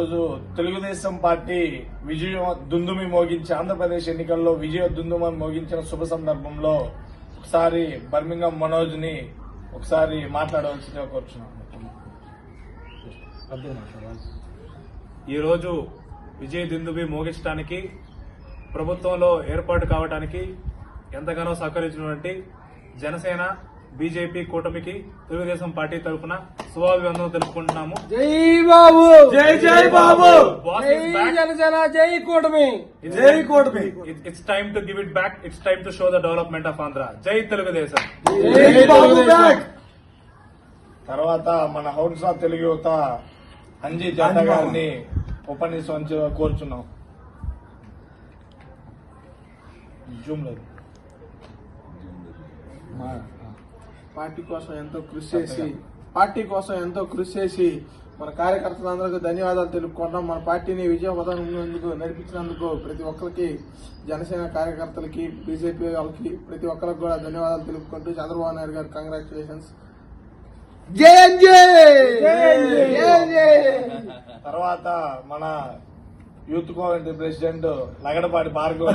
ఈరోజు తెలుగుదేశం పార్టీ విజయం దుందుమి మోగించి ఆంధ్రప్రదేశ్ ఎన్నికల్లో విజయ దుందుమి మోగించిన శుభ సందర్భంలో ఒకసారి బర్మింగం మనోజ్ ని ఒకసారి మాట్లాడవలసిందిగా కోరుచున్నాను. ఈరోజు విజయ దుందుమి మోగించడానికి ప్రభుత్వంలో ఏర్పాటు కావడానికి ఎంతగానో సహకరించినటువంటి జనసేన బీజేపీ కూటమికి తెలుగుదేశం పార్టీ తరఫున శుభాభివందనలు తెలుపుకుంటున్నాము. జై బాబు, జై జై బాబు, జై జనసేన, జై కూటమి, జై కూటమి. It's time to give it back. It's time to show the development of Andhra. జై తెలుగుదేశం. జై బాబు బ్యాక్. తర్వాత మన హౌన్సా తెలుగు యువత అంజీ జాత గారిని ఉపన్యాసం కోరుచున్నాం. జూమ్ లేదు. పార్టీ కోసం ఎంతో కృషి చేసి మన కార్యకర్తలందరికీ ధన్యవాదాలు తెలుపుకుంటాం. మన పార్టీని విజయవంతంగా నడిపించినందుకు ప్రతి ఒక్కరికి, జనసేన కార్యకర్తలకి, బీజేపీ వాళ్ళకి, ప్రతి ఒక్కరికి కూడా ధన్యవాదాలు తెలుపుకుంటూ చంద్రబాబు నాయుడు గారు కంగ్రాచులేషన్స్. తర్వాత మన youth committee president Lagadapati Bhargav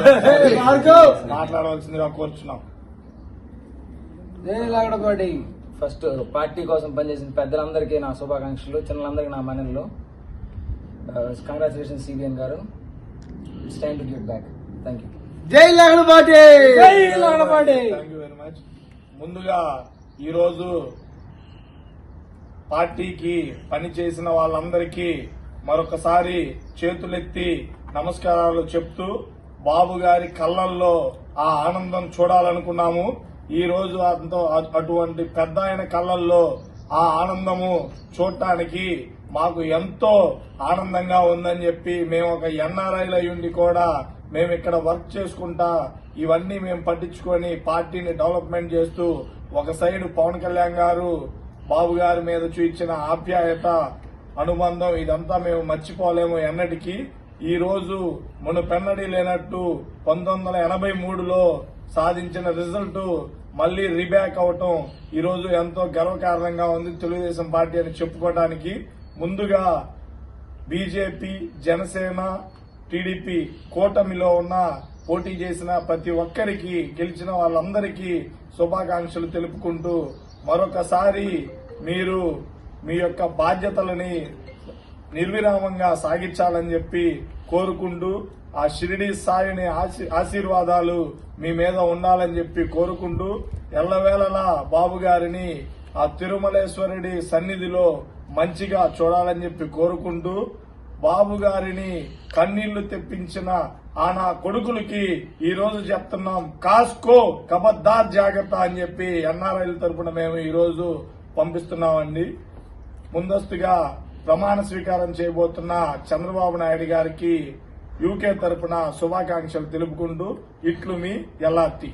మాట్లాడవలసిందిగా కోరుచున్నాం. ఫస్ట్ పార్టీ కోసం పనిచేసిన పెద్దలందరికీ నా శుభాకాంక్షలు, చిన్నలందరికీ నా మనల్లో కంగ్రాచులేషన్ సిబిఎన్ గారు. It's time to give back. Thank you. జై Lagadapati. Thank you very much. ముందుగా ఈరోజు పార్టీకి పనిచేసిన వాళ్ళందరికీ మరొకసారి చేతులెత్తి నమస్కారాలు చెప్తూ బాబు గారి కళ్ళల్లో ఆ ఆనందం చూడాలనుకున్నాము. ఈ రోజు అటువంటి పెద్ద ఆయన కళ్ళల్లో ఆ ఆనందము చూడటానికి మాకు ఎంతో ఆనందంగా ఉందని చెప్పి మేము ఒక ఎన్ఆర్ఐలు అయ్యుండి కూడా మేము ఇక్కడ వర్క్ చేసుకుంటా ఇవన్నీ మేము పట్టించుకొని పార్టీని డెవలప్మెంట్ చేస్తూ ఒక సైడ్ పవన్ కళ్యాణ్ గారు బాబు గారి మీద చూపించిన ఆప్యాయత, అనుబంధం ఇదంతా మేము మర్చిపోలేము ఎన్నటికీ. ఈ రోజు మునుపెన్నడీ లేనట్టు 1983లో సాధించిన రిజల్ట్ మళ్లీ రీబ్యాక్ అవటం ఈ రోజు ఎంతో గర్వకారణంగా ఉంది తెలుగుదేశం పార్టీ అని చెప్పుకోవడానికి. ముందుగా బీజేపీ, జనసేన, టీడీపీ కూటమిలో ఉన్న పోటీ చేసిన ప్రతి ఒక్కరికి, గెలిచిన వాళ్ళందరికీ శుభాకాంక్షలు తెలుపుకుంటూ మరొకసారి మీరు మీ యొక్క బాధ్యతలని నిర్విరామంగా సాగించాలని చెప్పి కోరుకుంటూ ఆ షిరిడి సాయిని ఆశీర్వాదాలు మీ మీద ఉండాలని చెప్పి కోరుకుంటూ ఎల్లవేళలా బాబు గారిని ఆ తిరుమలేశ్వరుడి సన్నిధిలో మంచిగా చూడాలని చెప్పి కోరుకుంటూ బాబు గారిని కన్నీళ్లు తెప్పించిన ఆ నా కొడుకులకి ఈ రోజు చెప్తున్నాం, కాస్కో కబద్దార్ జాగ్రత్త అని చెప్పి ఎన్ఆర్ఐల తరపున మేము ఈ రోజు పంపిస్తున్నామండి. ముందస్తుగా ప్రమాణ స్వీకారం చేయబోతున్న చంద్రబాబు నాయుడు గారికి యూకే తరపున శుభాకాంక్షలు తెలుపుకుంటూ ఇట్లు మీ ఎల్ఆర్టీ.